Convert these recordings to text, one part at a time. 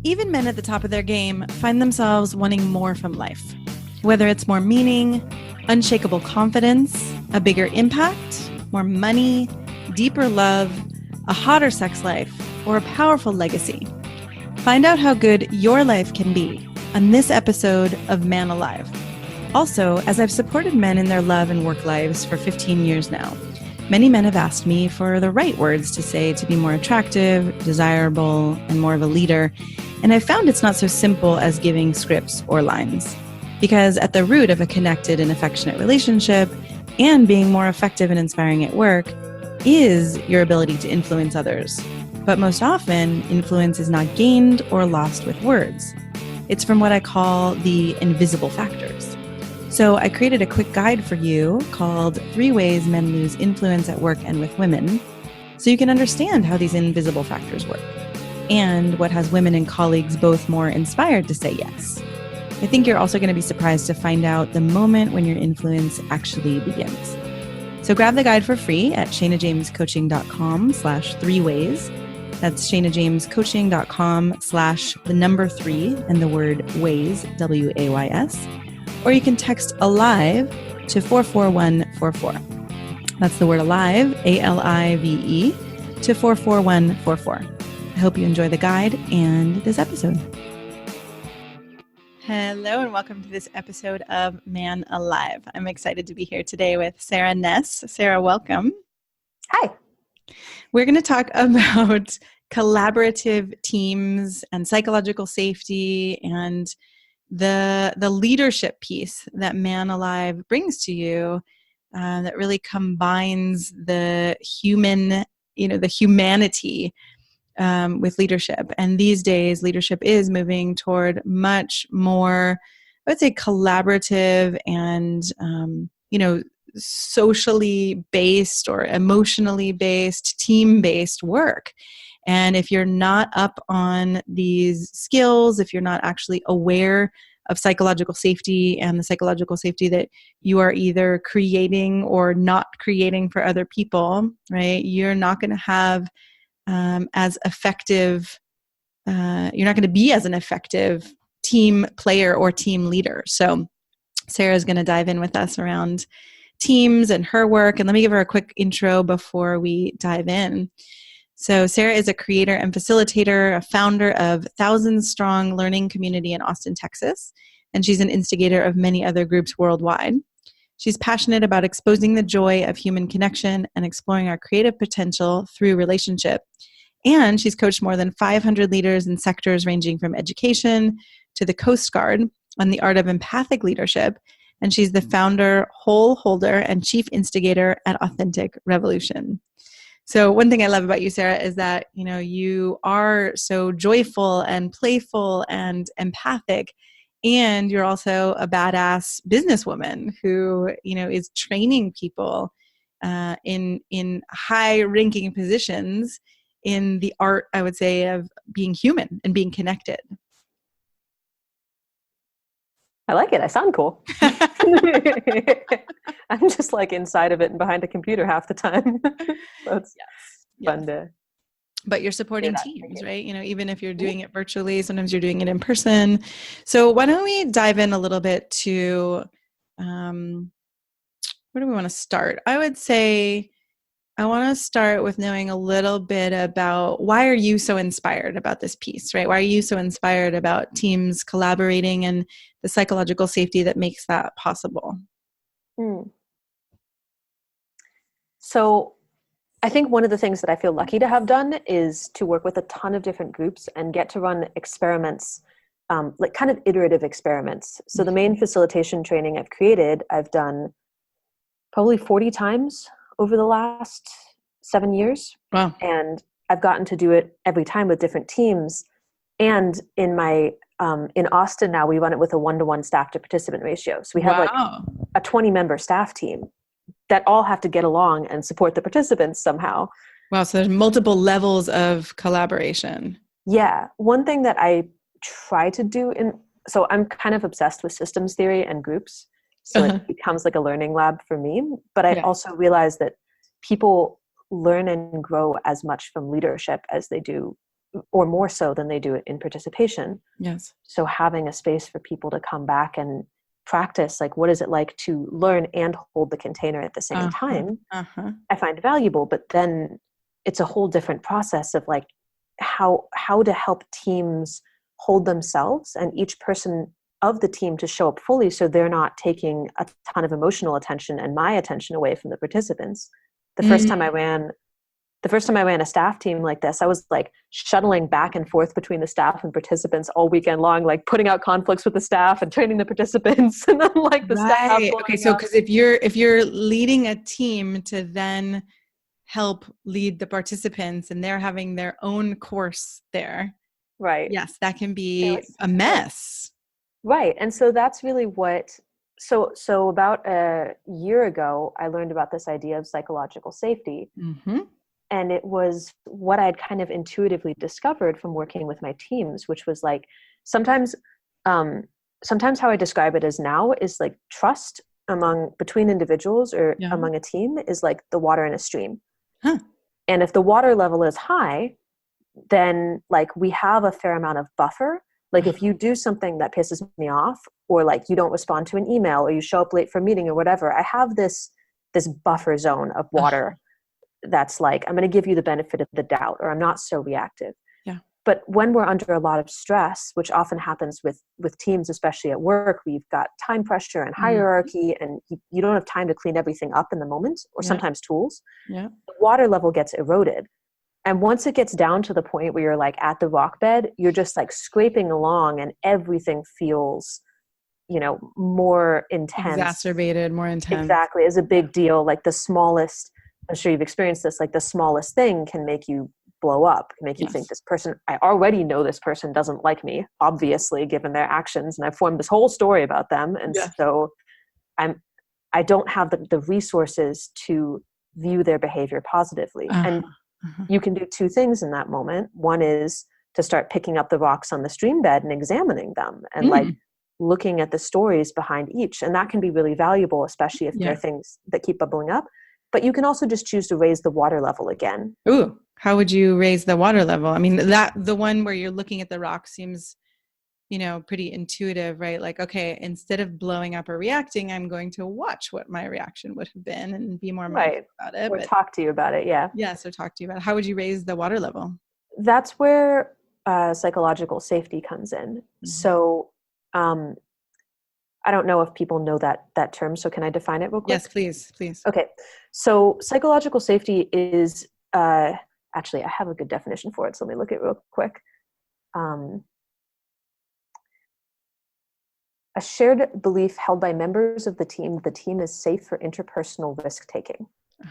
Even men at the top of their game find themselves wanting more from life. Whether it's more meaning, unshakable confidence, a bigger impact, more money, deeper love, a hotter sex life, or a powerful legacy. Find out how good your life can be on this episode of Man Alive. Also, as I've supported men in their love and work lives for 15 years now, many men have asked me for the right words to say to be more attractive, desirable, and more of a leader. And I've found it's not so simple as giving scripts or lines. Because at the root of a connected and affectionate relationship and being more effective and inspiring at work is your ability to influence others. But most often, influence is not gained or lost with words. It's from what I call the invisible factors. So I created a quick guide for you called 3 Ways Men Lose Influence at Work and with Women, so you can understand how these invisible factors work and what has women and colleagues both more inspired to say yes. I think you're also going to be surprised to find out the moment when your influence actually begins. So grab the guide for free at shanajamescoaching.com/3ways. That's shanajamescoaching.com/3 and the word ways, WAYS. Or you can text ALIVE to 44144. That's the word ALIVE, ALIVE, to 44144. I hope you enjoy the guide and this episode. Hello and welcome to this episode of Man Alive. I'm excited to be here today with Sara Ness. Sara, welcome. Hi. We're going to talk about collaborative teams and psychological safety and the leadership piece that Man Alive brings to you that really combines the human, the humanity with leadership. And these days, leadership is moving toward much more, I would say, collaborative and, socially based or emotionally based, team-based work. And if you're not up on these skills, if you're not actually aware of psychological safety and the psychological safety that you are either creating or not creating for other people, right, you're not going to have as effective, you're not going to be as an effective team player or team leader. So Sarah's going to dive in with us around teams and her work. And let me give her a quick intro before we dive in. So Sara is a creator and facilitator, a founder of Thousands Strong Learning Community in Austin, Texas, and she's an instigator of many other groups worldwide. She's passionate about exposing the joy of human connection and exploring our creative potential through relationship. And she's coached more than 500 leaders in sectors ranging from education to the Coast Guard on the art of empathic leadership. And she's the founder, whole holder, and chief instigator at Authentic Revolution. So one thing I love about you, Sara, is that, you are so joyful and playful and empathic. And you're also a badass businesswoman who, is training people in high-ranking positions in the art, I would say, of being human and being connected. I like it. I sound cool. I'm just like inside of it and behind a computer half the time. So it's fun to. But you're supporting teams, right? Even if you're doing it virtually, sometimes you're doing it in person. So why don't we dive in a little bit to, where do we want to start? I would say I want to start with knowing a little bit about why are you so inspired about this piece, right? Why are you so inspired about teams collaborating and the psychological safety that makes that possible? So I think one of the things that I feel lucky to have done is to work with a ton of different groups and get to run experiments, like kind of iterative experiments. So the main facilitation training I've done probably 40 times over the last 7 years. Wow. And I've gotten to do it every time with different teams. And in my, in Austin now, we run it with a 1-to-1 staff to participant ratio. So we have like a 20-member staff team that all have to get along and support the participants somehow. Wow. So there's multiple levels of collaboration. Yeah. One thing that I try to do so I'm kind of obsessed with systems theory and groups. So it becomes like a learning lab for me. But I also realize that people learn and grow as much from leadership as they do or more so than they do it in participation. Yes. So having a space for people to come back and practice, like, what is it like to learn and hold the container at the same time, I find valuable. But then it's a whole different process of like how to help teams hold themselves and each person of the team to show up fully, so they're not taking a ton of emotional attention and my attention away from the participants. The first time I ran a staff team like this, I was like shuttling back and forth between the staff and participants all weekend long, like putting out conflicts with the staff and training the participants, and then like the staff. Okay, so because if you're leading a team to then help lead the participants and they're having their own course there, right? Yes, that can be a mess. Right, and so that's really what. So about a year ago, I learned about this idea of psychological safety. And it was what I'd kind of intuitively discovered from working with my teams, which was like sometimes how I describe it as now is like trust between individuals or among a team is like the water in a stream. And if the water level is high, then like we have a fair amount of buffer. Like if you do something that pisses me off, or like you don't respond to an email, or you show up late for a meeting or whatever, I have this buffer zone of water. That's like, I'm going to give you the benefit of the doubt, or I'm not so reactive. Yeah. But when we're under a lot of stress, which often happens with teams, especially at work, we've got time pressure and hierarchy, and you don't have time to clean everything up in the moment, or sometimes tools. Yeah. The water level gets eroded. And once it gets down to the point where you're like at the rock bed, you're just like scraping along and everything feels, more intense. Exacerbated, more intense. Exactly. Is a big deal. Like the smallest, I'm sure you've experienced this, like the smallest thing can make you blow up, can make you think this person, I already know this person doesn't like me, obviously, given their actions. And I've formed this whole story about them. And so I don't have the resources to view their behavior positively. And you can do two things in that moment. One is to start picking up the rocks on the stream bed and examining them and like looking at the stories behind each. And that can be really valuable, especially if there are things that keep bubbling up. But you can also just choose to raise the water level again. Ooh, how would you raise the water level? I mean, the one where you're looking at the rock seems, pretty intuitive, right? Like, okay, instead of blowing up or reacting, I'm going to watch what my reaction would have been and be more mindful about it. Or talk to you about it, yeah. Yeah, so talk to you about it. How would you raise the water level? That's where psychological safety comes in. So I don't know if people know that term, so can I define it real quick? Yes, please. Okay, so psychological safety is, actually, I have a good definition for it, so let me look at it real quick. A shared belief held by members of the team is safe for interpersonal risk-taking.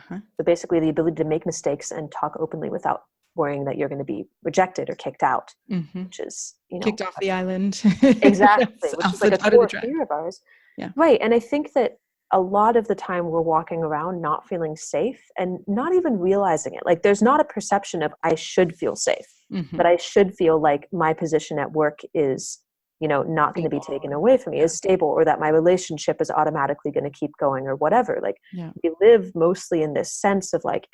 So basically the ability to make mistakes and talk openly without worrying that you're going to be rejected or kicked out, which is, kicked off the island. Exactly, which is like a core fear of ours. Yeah. Right. And I think that a lot of the time we're walking around not feeling safe and not even realizing it. Like there's not a perception of I should feel safe, but I should feel like my position at work is, not going to be taken away from me, is stable, or that my relationship is automatically going to keep going or whatever. Like we live mostly in this sense of like,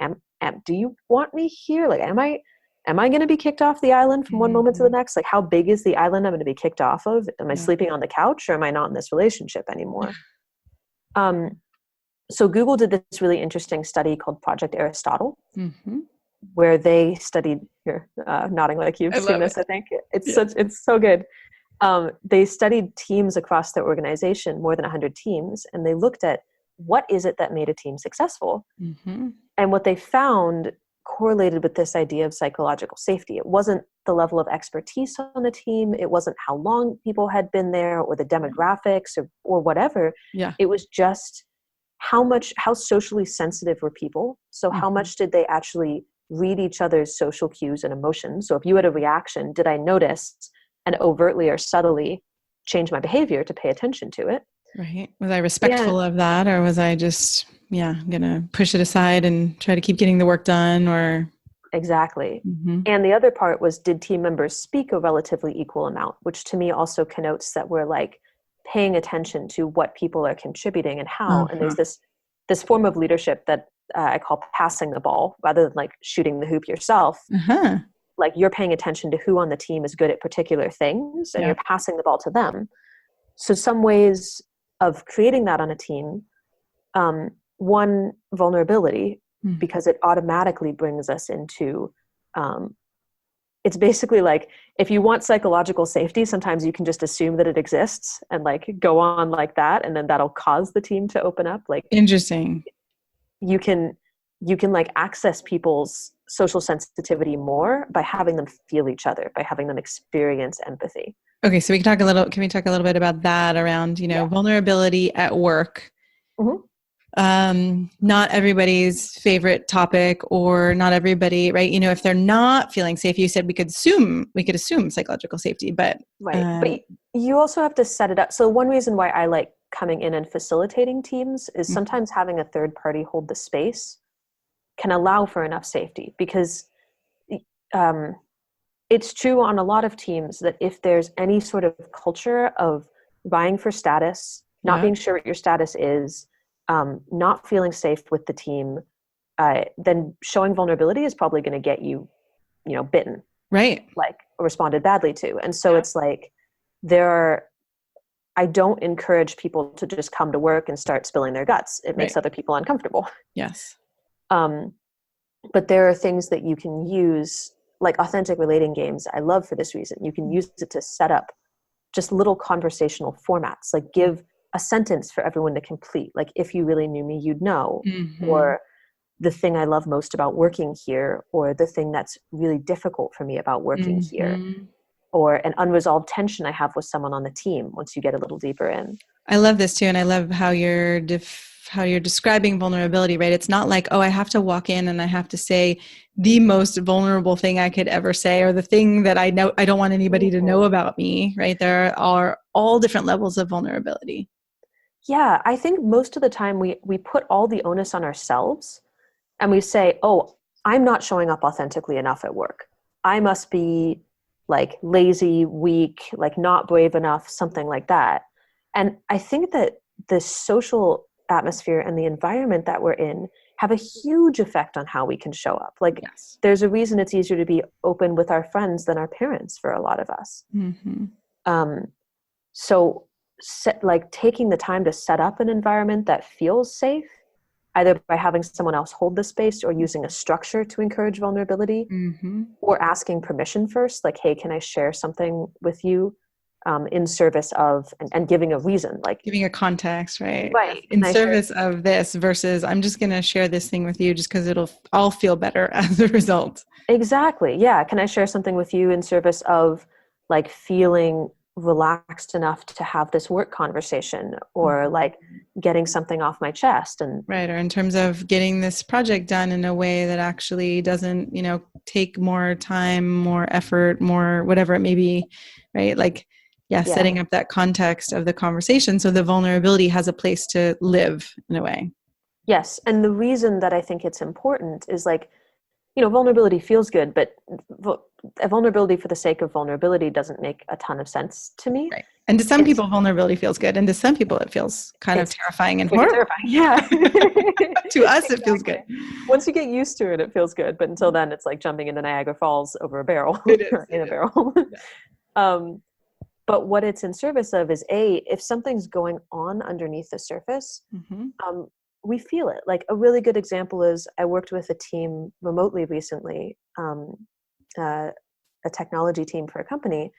do you want me here? Like, am I going to be kicked off the island from one moment to the next? Like, how big is the island I'm going to be kicked off of? Am I sleeping on the couch, or am I not in this relationship anymore? So Google did this really interesting study called Project Aristotle, where they studied, you're nodding like you've seen this, I think. It's so good. They studied teams across their organization, more than 100 teams, and they looked at what is it that made a team successful. And what they found correlated with this idea of psychological safety. It wasn't the level of expertise on the team. It wasn't how long people had been there or the demographics or whatever. It was just how socially sensitive were people. So how much did they actually read each other's social cues and emotions? So if you had a reaction, did I notice and overtly or subtly change my behavior to pay attention to it? Right. Was I respectful of that, or was I just, going to push it aside and try to keep getting the work done? Or exactly. And the other part was, did team members speak a relatively equal amount, which to me also connotes that we're like paying attention to what people are contributing and how. And there's this form of leadership that I call passing the ball rather than like shooting the hoop yourself. like you're paying attention to who on the team is good at particular things and you're passing the ball to them. So some ways of creating that on a team, one, vulnerability, because it automatically brings us into, it's basically like, if you want psychological safety, sometimes you can just assume that it exists and like go on like that. And then that'll cause the team to open up. Like, interesting. You can like access people's social sensitivity more by having them feel each other, by having them experience empathy. Okay. So can we talk a little bit about that around, vulnerability at work? Not everybody's favorite topic, or not everybody, right? If they're not feeling safe, you said we could assume psychological safety, but but you also have to set it up. So one reason why I like coming in and facilitating teams is sometimes having a third party hold the space can allow for enough safety, because it's true on a lot of teams that if there's any sort of culture of vying for status, not being sure what your status is, not feeling safe with the team, then showing vulnerability is probably going to get you, bitten, right? Like responded badly to. And so it's like, I don't encourage people to just come to work and start spilling their guts. It makes other people uncomfortable. Yes. But there are things that you can use, like authentic relating games. I love for this reason. You can use it to set up just little conversational formats, like give a sentence for everyone to complete. Like, if you really knew me, you'd know, or the thing I love most about working here, or the thing that's really difficult for me about working here, or an unresolved tension I have with someone on the team once you get a little deeper in. I love this too. And I love how you're describing vulnerability, right? It's not like, oh, I have to walk in and I have to say the most vulnerable thing I could ever say, or the thing that I know I don't want anybody to know about me, right? There are all different levels of vulnerability. Yeah, I think most of the time we put all the onus on ourselves, and we say, oh, I'm not showing up authentically enough at work. I must be like lazy, weak, like not brave enough, something like that. And I think that the social atmosphere and the environment that we're in have a huge effect on how we can show up. Like, there's a reason it's easier to be open with our friends than our parents for a lot of us. So taking the time to set up an environment that feels safe, either by having someone else hold the space or using a structure to encourage vulnerability, or asking permission first, like, hey, can I share something with you, in service of, and giving a reason, like giving a context, right? Right. In service of this, versus I'm just going to share this thing with you just because I'll feel better as a result. Exactly. Yeah. Can I share something with you in service of like feeling relaxed enough to have this work conversation, or like getting something off my chest, and right, or in terms of getting this project done in a way that actually doesn't take more time, more effort, more whatever it may be, right? Like setting up that context of the conversation so the vulnerability has a place to live in a way. Yes. And the reason that I think it's important is like, vulnerability feels good, but a vulnerability for the sake of vulnerability doesn't make a ton of sense to me. Right. And to some people, vulnerability feels good. And to some people, it feels kind of terrifying and horrible. Terrifying. Yeah. To us, it feels good. Once you get used to it, it feels good. But until then, it's like jumping into Niagara Falls over a barrel. It is. In a barrel. But what it's in service of is, if something's going on underneath the surface, we feel it. Like, a really good example is, I worked with a team remotely recently, a technology team for a company,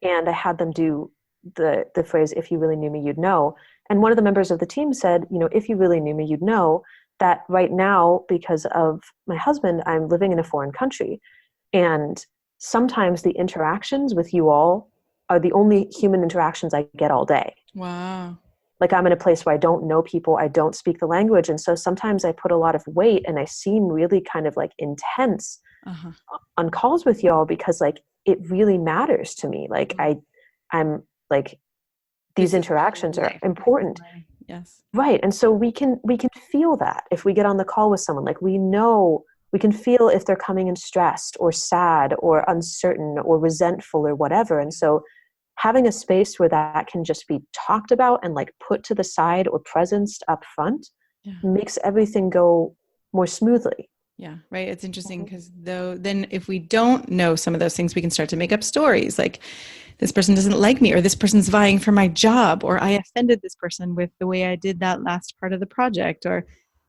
and I had them do the phrase, if you really knew me, you'd know. And one of the members of the team said, if you really knew me, you'd know that right now, because of my husband, I'm living in a foreign country. And sometimes the interactions with you all are the only human interactions I get all day. Wow. Like, I'm in a place where I don't know people, I don't speak the language. And so sometimes I put a lot of weight and I seem really kind of like intense on calls with y'all, because like, it really matters to me. Like, I'm like, these interactions are important. Yes. Right. And so we can feel that if we get on the call with someone, like, we can feel if they're coming in stressed or sad or uncertain or resentful or whatever. And so having a space where that can just be talked about and like put to the side or presenced up front makes everything go more smoothly. Yeah, right. It's interesting Mhm. because though then if we don't know some of those things, we can start to make up stories like this person doesn't like me, or this person's vying for my job, or I offended this person with the way I did that last part of the project, or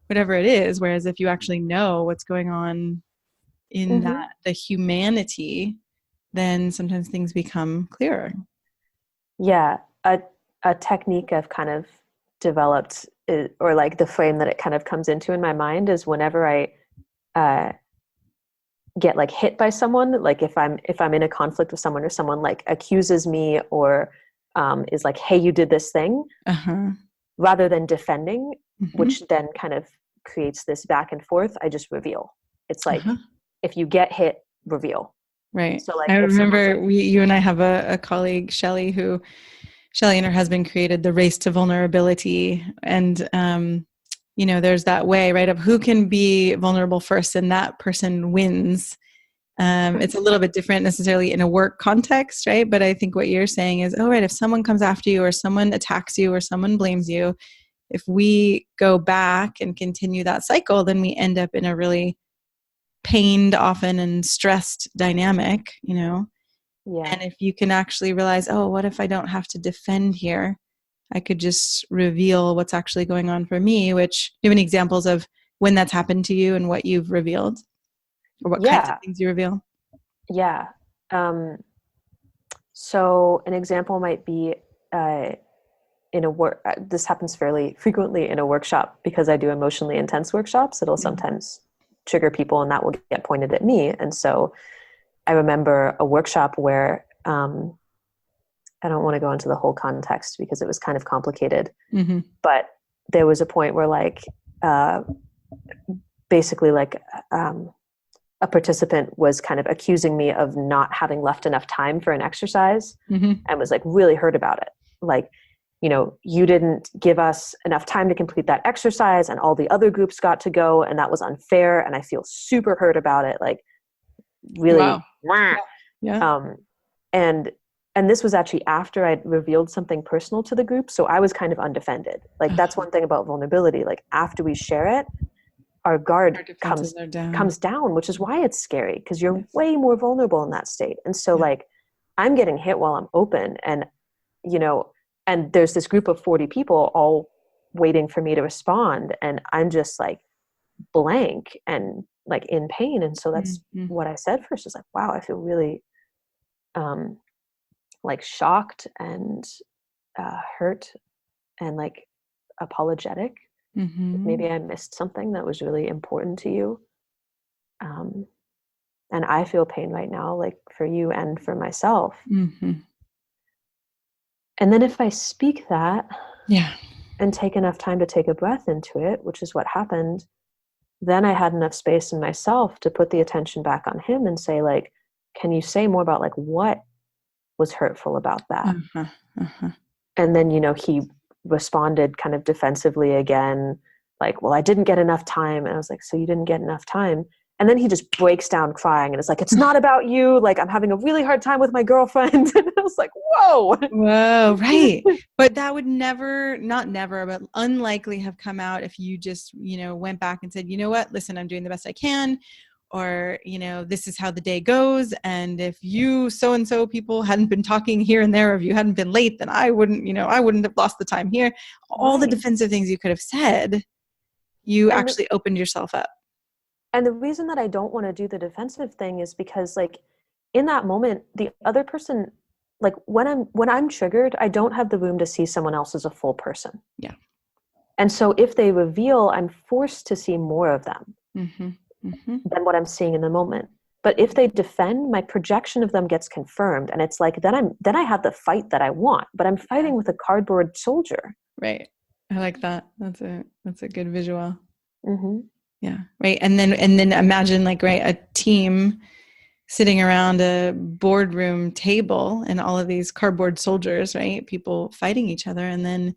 whatever it is. Whereas if you actually know what's going on in Mhm. that the humanity, then sometimes things become clearer. Yeah, a technique I've kind of developed or like the frame that it kind of comes into in my mind is whenever I uh, get like hit by someone, like if I'm in a conflict with someone or someone like accuses me or is like, hey, you did this thing, Uh-huh. rather than defending, Mm-hmm. which then kind of creates this back and forth, I just reveal. It's like Uh-huh. if you get hit, reveal. Right. So like I if someone's remember like, you and I have a colleague, Shelly and her husband created the race to vulnerability. And, there's that way, right, of who can be vulnerable first and that person wins. It's a little bit different necessarily in a work context, right? But I think what you're saying is, oh, right, if someone comes after you or someone attacks you or someone blames you, if we go back and continue that cycle, then we end up in a really pained often and stressed dynamic. yeah, And if you can actually realize, oh, what if I don't have to defend here? I could just reveal what's actually going on for me, which do you have any examples of when that's happened to you and what you've revealed or what kinds of yeah, things you reveal? yeah. Um, so an example might be uh, in a work. This happens fairly frequently in a workshop because I do emotionally intense workshops. It'll Mm-hmm. sometimes trigger people, and that will get pointed at me. And so I remember a workshop where I don't want to go into the whole context because it was kind of complicated, Mm-hmm. but there was a point where like uh, basically like a participant was kind of accusing me of not having left enough time for an exercise Mm-hmm. and was like really hurt about it. Like, you didn't give us enough time to complete that exercise and all the other groups got to go and that was unfair and I feel super hurt about it. Like really. Wow. Yeah. Yeah. Um, and and this was actually after I'd revealed something personal to the group, so I was kind of undefended. Like that's one thing about vulnerability. Like after we share it, our guard Our defenses comes are down. comes down, which is why it's scary because you're Yes. way more vulnerable in that state. And so Yeah. like I'm getting hit while I'm open, and you know, and there's this group of 40 people all waiting for me to respond, and I'm just like blank and like in pain. And so that's Mm-hmm. what I said first is like, wow, I feel really um like shocked and hurt and like apologetic. Mm-hmm. Maybe I missed something that was really important to you. Um, and I feel pain right now, like for you and for myself. Mm-hmm. And then if I speak that Yeah. and take enough time to take a breath into it, which is what happened, then I had enough space in myself to put the attention back on him and say, like, can you say more about like what was hurtful about that? Uh-huh. Uh-huh. And then he responded kind of defensively again, like, well, I didn't get enough time. And I was like, so you didn't get enough time? And then he just breaks down crying and it's like, it's not about you, like I'm having a really hard time with my girlfriend. And I was like, whoa. Whoa, right. But that would never, not never, but unlikely have come out if you just, went back and said, you know what, listen, I'm doing the best I can, or, this is how the day goes. And if you so-and-so people hadn't been talking here and there, or if you hadn't been late, then I wouldn't have lost the time here. All the Right. defensive things you could have said, you and actually opened yourself up. and the reason that I don't want to do the defensive thing is because like in that moment the other person, like when I'm triggered, I don't have the room to see someone else as a full person. Yeah. And so if they reveal, I'm forced to see more of them Mm-hmm. Mm-hmm. than what I'm seeing in the moment. But if they defend, my projection of them gets confirmed, and it's like then I have the fight that I want, but I'm fighting with a cardboard soldier. Right. I like that. That's a good visual. Mm-hmm. Yeah. Right. And then imagine like, right, a team sitting around a boardroom table and all of these cardboard soldiers, right? People fighting each other. And then,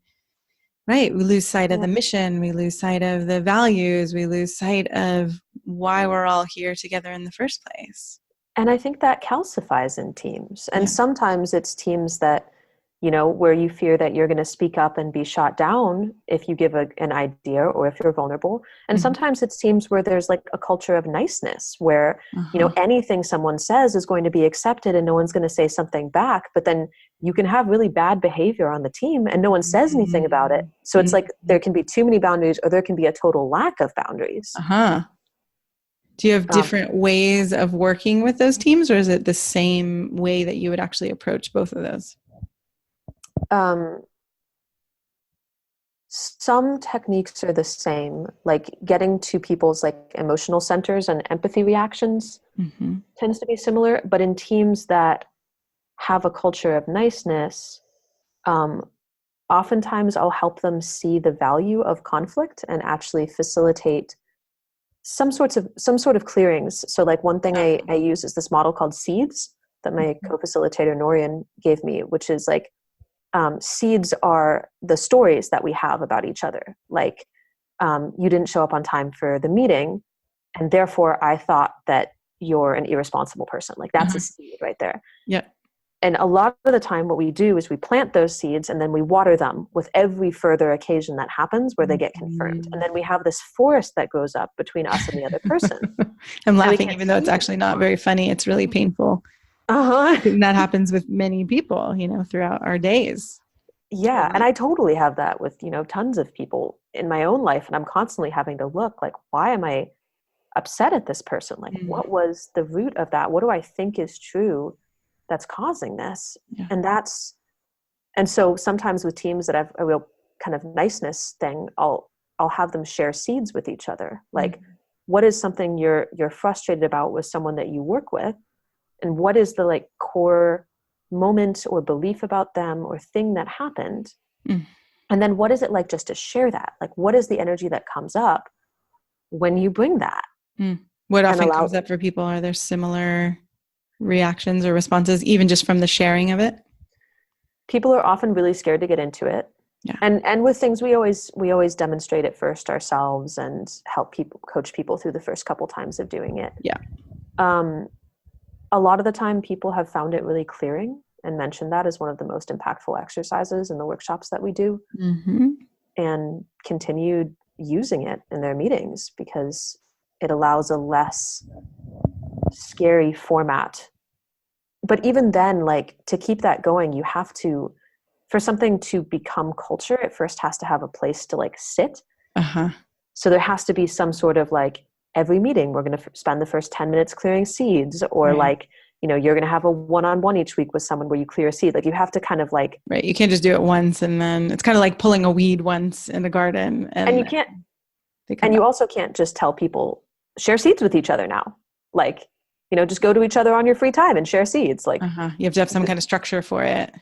right, we lose sight of Yeah. the mission. We lose sight of the values. We lose sight of why we're all here together in the first place. And I think that calcifies in teams. And Yeah. sometimes it's teams that where you fear that you're going to speak up and be shot down if you give an idea or if you're vulnerable. And Mhm. sometimes it seems where there's like a culture of niceness where, Uh-huh. anything someone says is going to be accepted and no one's going to say something back. But then you can have really bad behavior on the team and no one says anything about it. So it's like Mhm. there can be too many boundaries or there can be a total lack of boundaries. Uh-huh. Do you have Um, different ways of working with those teams, or is it the same way that you would actually approach both of those? um, some techniques are the same, like getting to people's like emotional centers and empathy reactions Mm-hmm. tends to be similar, but in teams that have a culture of niceness, um, oftentimes I'll help them see the value of conflict and actually facilitate some sort of clearings. So like one thing I use is this model called seeds that my co-facilitator Norian gave me, which is like seeds are the stories that we have about each other. Like you didn't show up on time for the meeting, and therefore I thought that you're an irresponsible person. Like that's Uh-huh. a seed right there. Yeah. And a lot of the time what we do is we plant those seeds and then we water them with every further occasion that happens where they get confirmed. And then we have this forest that grows up between us and the other person. I'm And we laughing, can't even though it's see it actually not anymore. very funny. It's really painful. Uh-huh. And that happens with many people, throughout our days. Yeah. And Totally. I totally have that with, tons of people in my own life. And I'm constantly having to look like, why am I upset at this person? Like, Mm. what was the root of that? What do I think is true that's causing this? Yeah. And so sometimes with teams that have a real kind of niceness thing, I'll have them share seeds with each other. Like, what is something you're frustrated about with someone that you work with? And what is the like core moment or belief about them or thing that happened? Mm. And then what is it like just to share that? Like, what is the energy that comes up when you bring that? Mm. What And often allow comes up for people? Are there similar reactions or responses, even just from the sharing of it? people are often really scared to get into it. Yeah. And with things we always demonstrate it first ourselves and help people coach people through the first couple times of doing it. Yeah. Um, a lot of the time people have found it really clearing and mentioned that as one of the most impactful exercises in the workshops that we do, Mm-hmm. and continued using it in their meetings because it allows a less scary format. But even then, like to keep that going, you have to, for something to become culture, it first has to have a place to like sit. Uh-huh. So there has to be some sort of like every meeting we're going to spend the first 10 minutes clearing seeds, or Right. like, you're going to have a one-on-one each week with someone where you clear a seed. Like you have to kind of like, Right. You can't just do it once and then it's kind of like pulling a weed once in the garden and you and can't, they come and you back. also can't just tell people share seeds with each other now. Like, just go to each other on your free time and share seeds. Like Uh-huh. You have to have some kind of structure for it.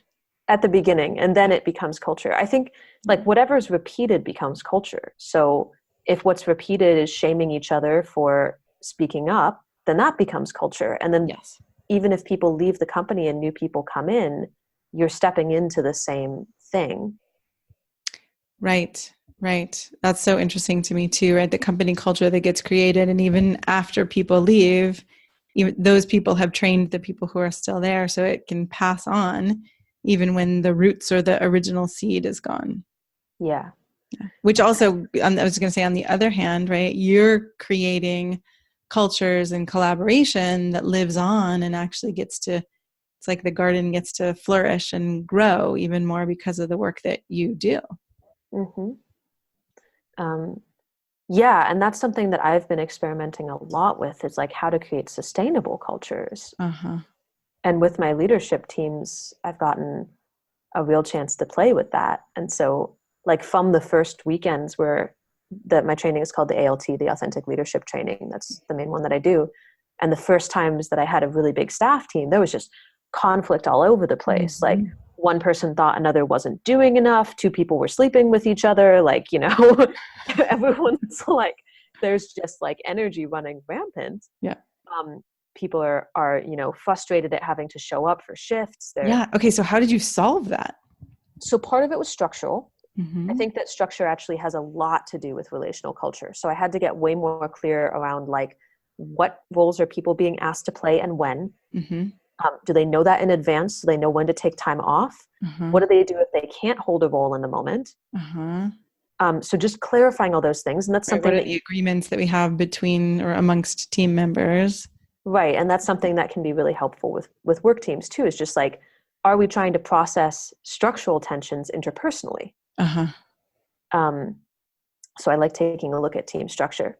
at the beginning, and then it becomes culture. I think like whatever's repeated becomes culture. So if what's repeated is shaming each other for speaking up, then that becomes culture. And then Yes. even if people leave the company and new people come in, you're stepping into the same thing. Right. Right. That's so interesting to me too, right? The company culture that gets created, and even after people leave, even those people have trained the people who are still there, so it can pass on even when the roots or the original seed is gone. Yeah. Which also, I was going to say, on the other hand, right, you're creating cultures and collaboration that lives on and actually gets to, it's like the garden gets to flourish and grow even more because of the work that you do. Mm-hmm. Yeah, and that's something that I've been experimenting a lot with, is like how to create sustainable cultures. Uh-huh. And with my leadership teams, I've gotten a real chance to play with that. And so like from the first weekends where my training is called the ALT, the Authentic Leadership Training, that's the main one that I do. And the first times that I had a really big staff team, there was just conflict all over the place. Mm-hmm. Like one person thought another wasn't doing enough, two people were sleeping with each other, like, everyone's like, there's just like energy running rampant. Yeah. People are frustrated at having to show up for shifts. Yeah. Okay. So how did you solve that? So part of it was structural. Mm-hmm. I think that structure actually has a lot to do with relational culture. So I had to get way more clear around like what roles are people being asked to play and when. Mm-hmm. Do they know that in advance? Do they know when to take time off? Uh-huh. What do they do if they can't hold a role in the moment? Uh-huh. So just clarifying all those things. And that's Right. something What are that, the agreements that we have between or amongst team members? right. And that's something that can be really helpful with work teams too, is just like, are we trying to process structural tensions interpersonally? Uh-huh. Um, so I like taking a look at team structure.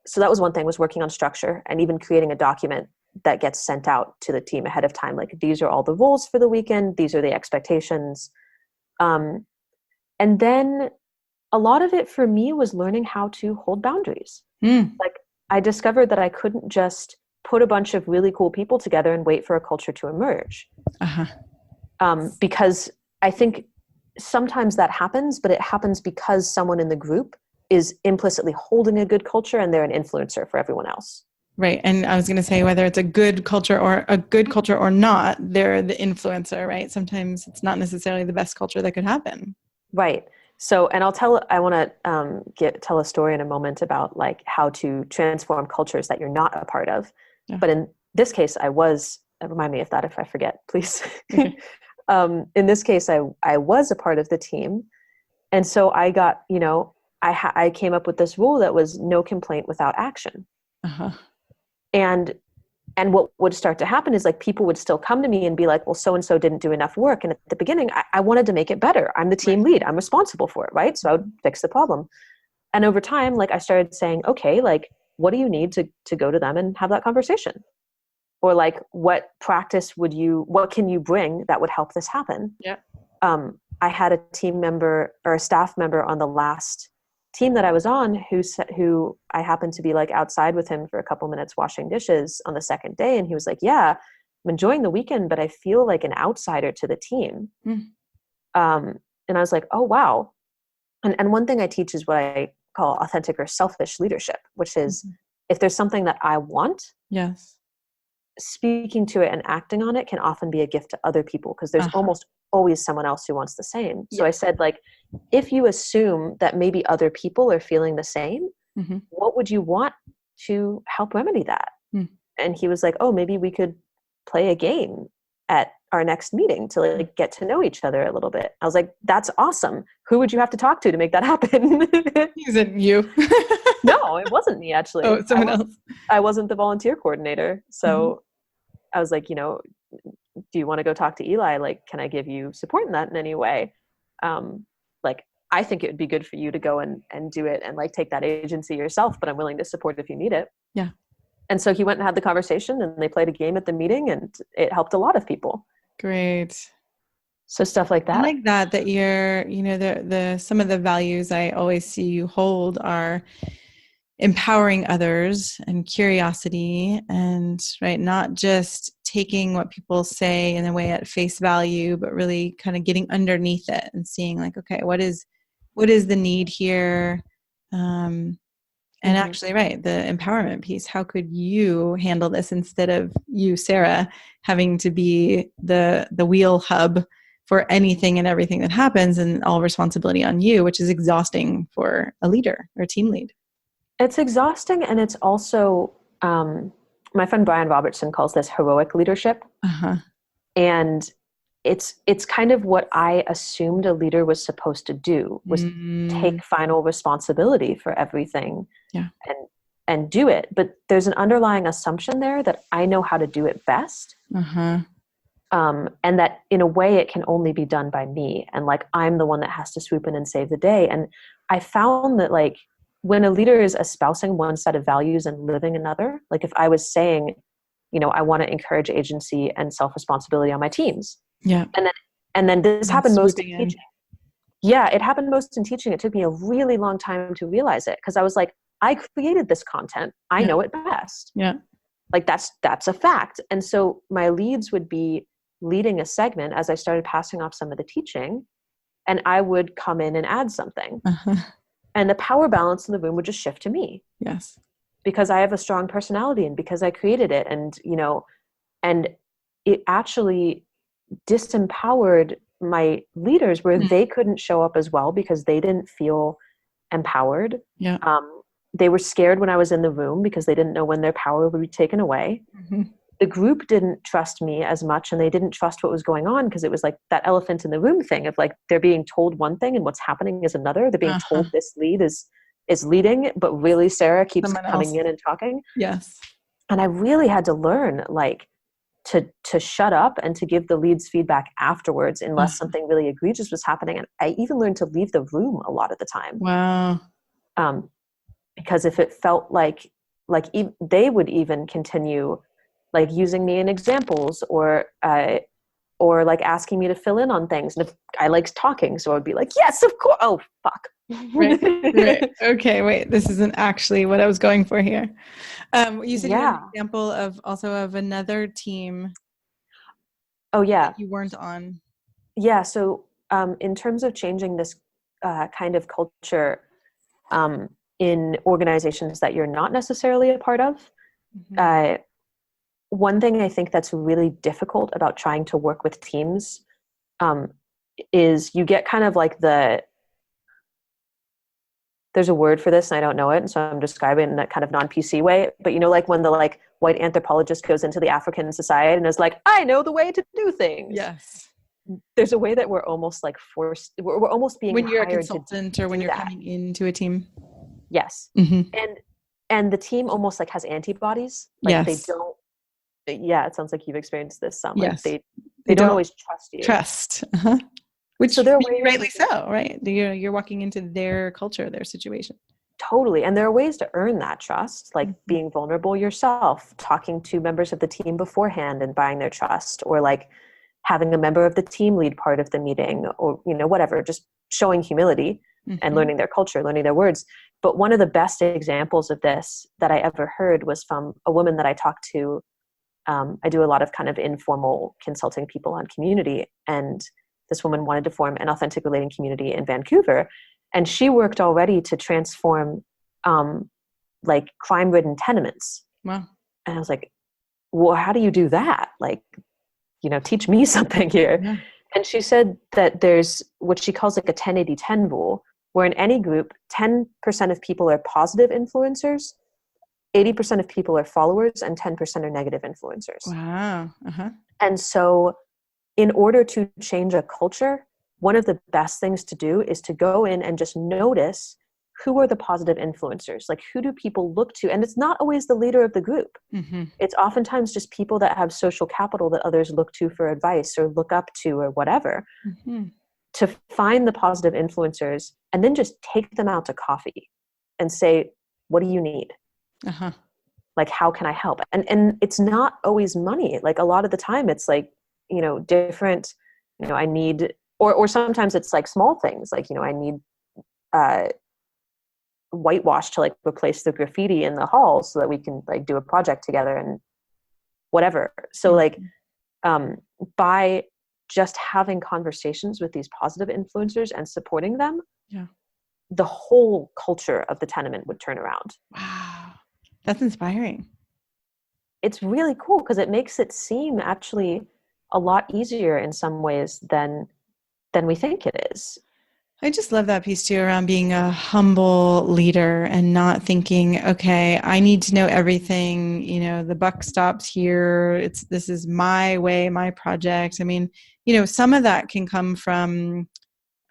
So that was one thing, was working on structure and even creating a document that gets sent out to the team ahead of time. Like, these are all the roles for the weekend. These are the expectations. And then a lot of it for me was learning how to hold boundaries. Like, I discovered that I couldn't just put a bunch of really cool people together and wait for a culture to emerge. Uh-huh. Because I think sometimes that happens, but it happens because someone in the group is implicitly holding a good culture and they're an influencer for everyone else. Right. And I was going to say, whether it's a good culture or not, they're the influencer, right? Sometimes it's not necessarily the best culture that could happen. Right. So, and I want to tell a story in a moment about like how to transform cultures that you're not a part of. Yeah. But in this case, remind me of that if I forget, please. Okay. In this case, I was a part of the team. And so I got, I came up with this rule that was no complaint without action. Uh-huh. And what would start to happen is like people would still come to me and be like, well, so-and-so didn't do enough work. And at the beginning, I wanted to make it better. I'm the team lead. I'm responsible for it, right? So I would fix the problem. And over time, like I started saying, okay, like, what do you need to go to them and have that conversation? Or like, what can you bring that would help this happen? Yeah. I had a team member or a staff member on the last team that I was on who I happened to be like outside with him for a couple minutes washing dishes on the second day. And he was like, yeah, I'm enjoying the weekend, but I feel like an outsider to the team. And I was like, oh, wow. And one thing I teach is what I call authentic or selfish leadership, which is if there's something that I want, yes, speaking to it and acting on it can often be a gift to other people because there's almost always someone else who wants the same. So I said, like, if you assume that maybe other people are feeling the same, what would you want to help remedy that? And he was like, oh, maybe we could play a game at our next meeting to like get to know each other a little bit. I was like, that's awesome. Who would you have to talk to make that happen? Is it you? No, it wasn't me actually. Oh, someone else. I wasn't the volunteer coordinator. So I was like, do you want to go talk to Eli? Like, can I give you support in that in any way? Like, I think it would be good for you to go and do it and like take that agency yourself, but I'm willing to support if you need it. Yeah. And so he went and had the conversation and they played a game at the meeting and it helped a lot of people. Great. So stuff like that. I like that you're, the some of the values I always see you hold are empowering others and curiosity and not just taking what people say in a way at face value, but really kind of getting underneath it and seeing like, okay, what is the need here? And actually, the empowerment piece, how could you handle this instead of you, Sarah, having to be the wheel hub for anything and everything that happens and all responsibility on you, which is exhausting for a leader or a team lead. It's exhausting. And it's also, my friend Brian Robertson calls this heroic leadership. And it's kind of what I assumed a leader was supposed to do, was take final responsibility for everything and do it. But there's an underlying assumption there that I know how to do it best. And that in a way it can only be done by me. And like, I'm the one that has to swoop in and save the day. And I found that like, when a leader is espousing one set of values and living another, like if I was saying, I want to encourage agency and self-responsibility on my teams. Yeah. And then this happened most in teaching. Yeah, it happened most in teaching. It took me a really long time to realize it because I was like, I created this content. I know it best. Yeah. Like that's a fact. And so my leads would be leading a segment as I started passing off some of the teaching, and I would come in and add something. And the power balance in the room would just shift to me. Yes. Because I have a strong personality and because I created it. And, and it actually disempowered my leaders where they couldn't show up as well because they didn't feel empowered. Yeah. They were scared when I was in the room because they didn't know when their power would be taken away. the group didn't trust me as much, and they didn't trust what was going on, because it was like that elephant in the room thing of like, they're being told one thing and what's happening is another. They're being told this lead is leading, but really Sarah keeps Someone coming else. in and talking. Yes. And I really had to learn like to shut up and to give the leads feedback afterwards unless something really egregious was happening. And I even learned to leave the room a lot of the time. Wow. Because if it felt like they would even continue like using me in examples, or like asking me to fill in on things. And if I liked talking, so I'd be like, yes, of course. Oh, fuck. Right. Okay, wait, this isn't actually what I was going for here. You said you had an example of another team. Oh, yeah. That you weren't on. Yeah. So in terms of changing this kind of culture in organizations that you're not necessarily a part of, one thing I think that's really difficult about trying to work with teams is you get kind of like there's a word for this and I don't know it, and so I'm describing it in that kind of non-PC way, but you know, like when the like white anthropologist goes into the African society and is like, I know the way to do things. Yes. There's a way that we're almost like forced, we're almost being when you're a hired consultant or when you're coming into a team. Yes. And the team almost like has antibodies. Like they don't, it sounds like you've experienced this some. Yes. Like they don't always trust you. Trust. Which so rightly so, right? You're walking into their culture, their situation. Totally. And there are ways to earn that trust, like being vulnerable yourself, talking to members of the team beforehand and buying their trust, or like having a member of the team lead part of the meeting, or, you know, whatever, just showing humility and learning their culture, learning their words. But one of the best examples of this that I ever heard was from a woman that I talked to. I do a lot of kind of informal consulting people on community, and this woman wanted to form an authentic relating community in Vancouver, and she worked already to transform like crime-ridden tenements. Wow. And I was like, well, how do you do that? Like, you know, teach me something here. Yeah. And she said that there's what she calls like a 10-80-10 rule, where in any group, 10% of people are positive influencers, 80% of people are followers, and 10% are negative influencers. Wow. And so in order to change a culture, one of the best things to do is to go in and just notice who are the positive influencers. Like, who do people look to? And it's not always the leader of the group. It's oftentimes just people that have social capital that others look to for advice or look up to or whatever. To find the positive influencers and then just take them out to coffee and say, what do you need? Like, how can I help? And it's not always money. Like, a lot of the time it's like, you know, different, you know, I need, or sometimes it's like small things. Like, you know, I need whitewash to like replace the graffiti in the halls so that we can like do a project together and whatever. So like by just having conversations with these positive influencers and supporting them, the whole culture of the tenement would turn around. Wow. That's inspiring. It's really cool because it makes it seem actually a lot easier in some ways than we think it is. I just love that piece too, around being a humble leader and not thinking, okay, I need to know everything. You know, the buck stops here. This is my way, my project. I mean, you know, some of that can come from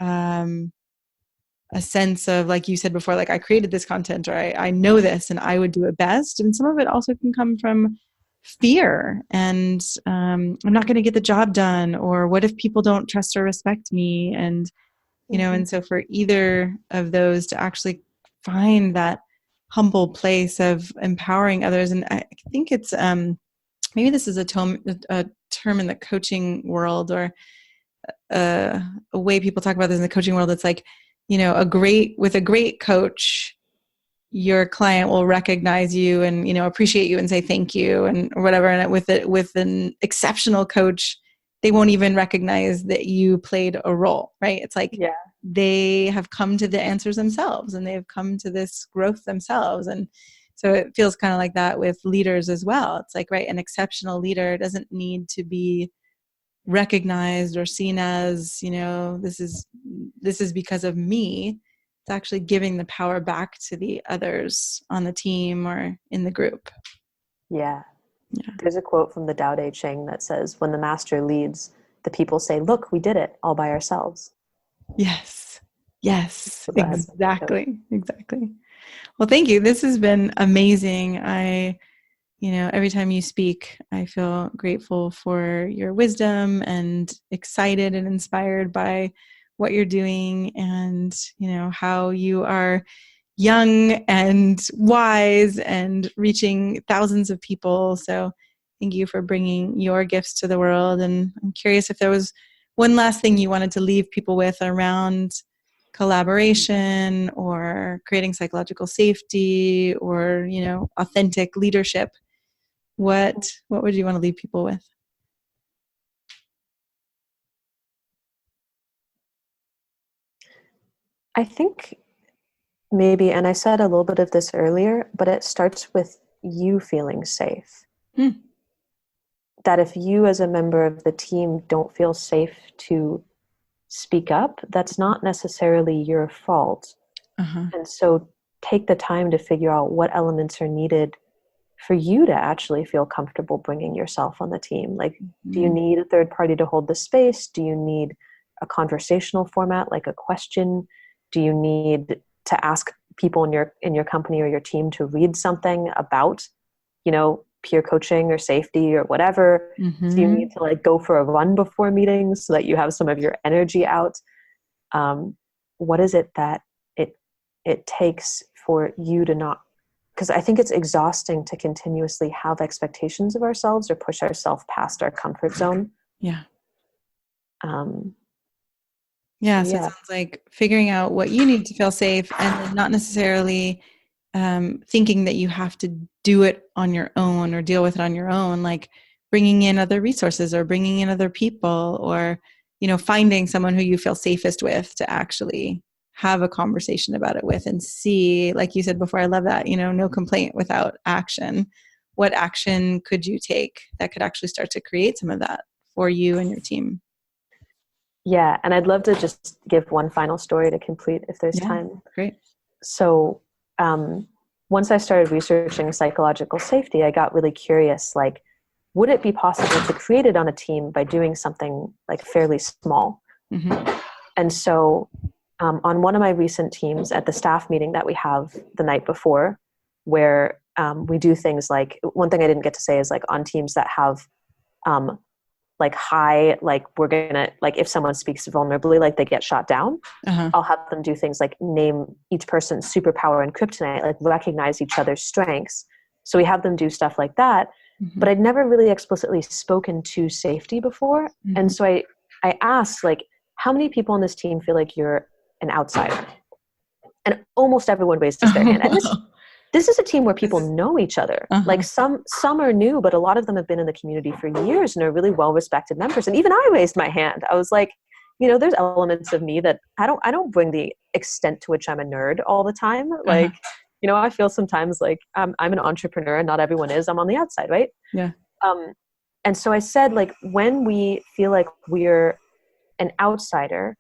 a sense of, like you said before, like, I created this content, or I know this and I would do it best. And some of it also can come from fear and I'm not going to get the job done, or what if people don't trust or respect me? And you know, and so for either of those to actually find that humble place of empowering others. And I think it's, maybe this is a term in the coaching world, or a way people talk about this in the coaching world. It's like, you know, with a great coach, your client will recognize you and, you know, appreciate you and say thank you and or whatever. And with an exceptional coach, they won't even recognize that you played a role, right? It's like they have come to the answers themselves and they've come to this growth themselves. And so it feels kind of like that with leaders as well. It's like, right, an exceptional leader doesn't need to be recognized or seen as, you know, this is because of me. It's actually giving the power back to the others on the team or in the group. Yeah. Yeah. There's a quote from the Tao Te Ching that says, when the master leads, the people say, look, we did it all by ourselves. Yes. Yes. So go ahead. Exactly. Exactly. Well, thank you. This has been amazing. Every time you speak, I feel grateful for your wisdom and excited and inspired by what you're doing, and, how you are young and wise and reaching thousands of people. So thank you for bringing your gifts to the world. And I'm curious if there was one last thing you wanted to leave people with around collaboration or creating psychological safety or, authentic leadership. What would you want to leave people with? I think maybe, and I said a little bit of this earlier, but it starts with you feeling safe. That if you as a member of the team don't feel safe to speak up, that's not necessarily your fault. And so take the time to figure out what elements are needed for you to actually feel comfortable bringing yourself on the team. Like, do you need a third party to hold the space? Do you need a conversational format, like a question? Do you need to ask people in your company or your team to read something about, peer coaching or safety or whatever? Do you need to go for a run before meetings so that you have some of your energy out? What is it that it takes for you to not, because I think it's exhausting to continuously have expectations of ourselves or push ourselves past our comfort zone. Yeah. So it sounds like figuring out what you need to feel safe, and then not necessarily thinking that you have to do it on your own or deal with it on your own, like bringing in other resources or bringing in other people, or, finding someone who you feel safest with to actually have a conversation about it with, and see, like you said before, I love that, no complaint without action. What action could you take that could actually start to create some of that for you and your team? Yeah. And I'd love to just give one final story to complete if there's time. Great. So once I started researching psychological safety, I got really curious, like, would it be possible to create it on a team by doing something like fairly small? And so on one of my recent teams, at the staff meeting that we have the night before, where we do things like, one thing I didn't get to say is, like, on teams that have we're gonna, like, if someone speaks vulnerably, like they get shot down, I'll have them do things like name each person's superpower and kryptonite, like recognize each other's strengths. So we have them do stuff like that. But I'd never really explicitly spoken to safety before. And so I asked, like, how many people on this team feel like you're an outsider? And almost everyone raises their hand. And this is a team where people know each other. Like, some are new, but a lot of them have been in the community for years and are really well-respected members. And even I raised my hand. I was like, there's elements of me that I don't bring the extent to which I'm a nerd all the time. Like, I feel sometimes like I'm an entrepreneur and not everyone is. I'm on the outside, right? Yeah. And so I said, like, when we feel like we're an outsider,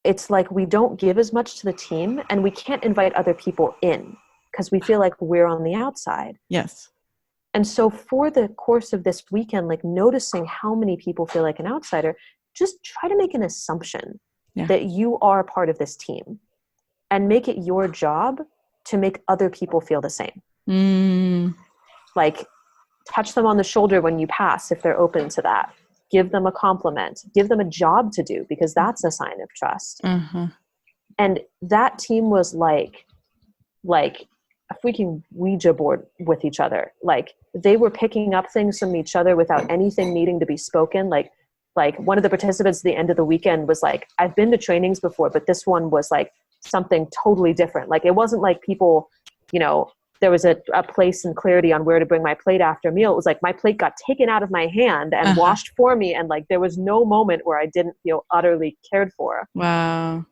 it's like we don't give as much to the team, and we can't invite other people in because we feel like we're on the outside. Yes. And so for the course of this weekend, like, noticing how many people feel like an outsider, just try to make an assumption that you are a part of this team, and make it your job to make other people feel the same. Like, touch them on the shoulder when you pass if they're open to that. Give them a compliment. Give them a job to do, because that's a sign of trust. And that team was like a freaking Ouija board with each other. Like, they were picking up things from each other without anything needing to be spoken. Like one of the participants at the end of the weekend was like, I've been to trainings before, but this one was like something totally different. Like, it wasn't like people, there was a place and clarity on where to bring my plate after a meal. It was like my plate got taken out of my hand and washed for me. And like, there was no moment where I didn't feel utterly cared for. Wow.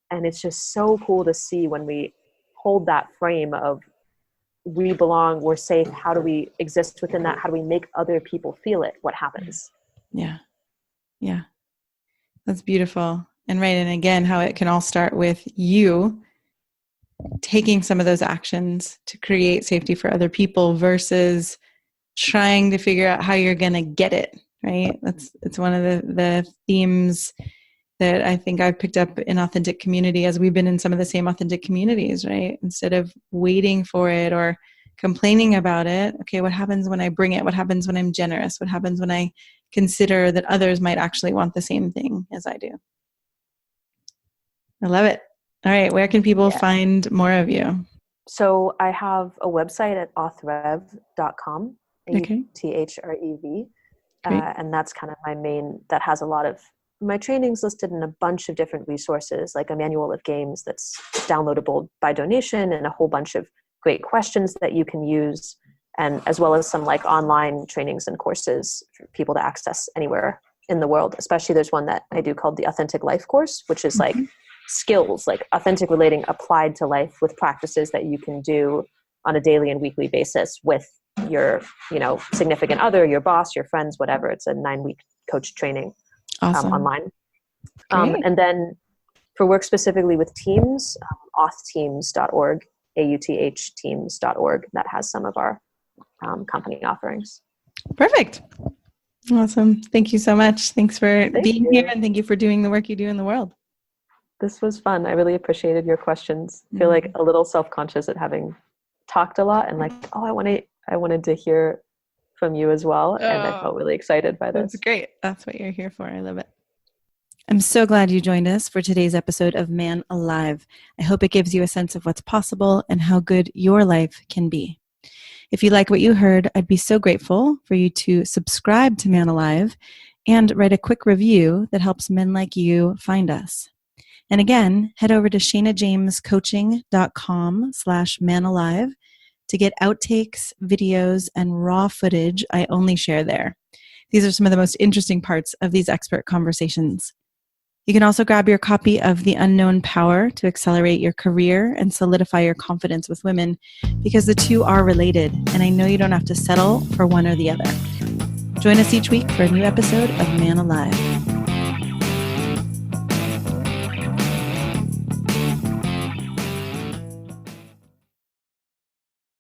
And it's just so cool to see when we hold that frame of we belong, we're safe. How do we exist within that? How do we make other people feel it? What happens? Yeah. Yeah. That's beautiful. And right. And again, how it can all start with you taking some of those actions to create safety for other people versus trying to figure out how you're going to get it, right? It's one of the themes that I think I've picked up in authentic community as we've been in some of the same authentic communities, right? Instead of waiting for it or complaining about it, okay, what happens when I bring it? What happens when I'm generous? What happens when I consider that others might actually want the same thing as I do? I love it. All right, where can people find more of you? So I have a website at authrev.com, AUTHREV, and that's kind of my main, that has a lot of my trainings listed in a bunch of different resources, like a manual of games that's downloadable by donation and a whole bunch of great questions that you can use, and as well as some like online trainings and courses for people to access anywhere in the world. Especially there's one that I do called the Authentic Life course, which is like skills, like authentic relating applied to life with practices that you can do on a daily and weekly basis with your, significant other, your boss, your friends, whatever. It's a 9-week coach training. Awesome. Online. And then for work specifically with teams, authteams.org, AUTH teams.org, that has some of our company offerings. Perfect. Awesome. Thank you so much. Thanks for being here, and thank you for doing the work you do in the world. This was fun. I really appreciated your questions. I feel like a little self-conscious at having talked a lot and like, I wanted to hear from you as well. And I felt really excited by this. That's great. That's what you're here for. I love it. I'm so glad you joined us for today's episode of Man Alive. I hope it gives you a sense of what's possible and how good your life can be. If you like what you heard, I'd be so grateful for you to subscribe to Man Alive and write a quick review that helps men like you find us. And again, head over to shanajamescoaching.com/manalive to get outtakes, videos, and raw footage I only share there. These are some of the most interesting parts of these expert conversations. You can also grab your copy of The Unknown Power to accelerate your career and solidify your confidence with women, because the two are related, and I know you don't have to settle for one or the other. Join us each week for a new episode of Man Alive.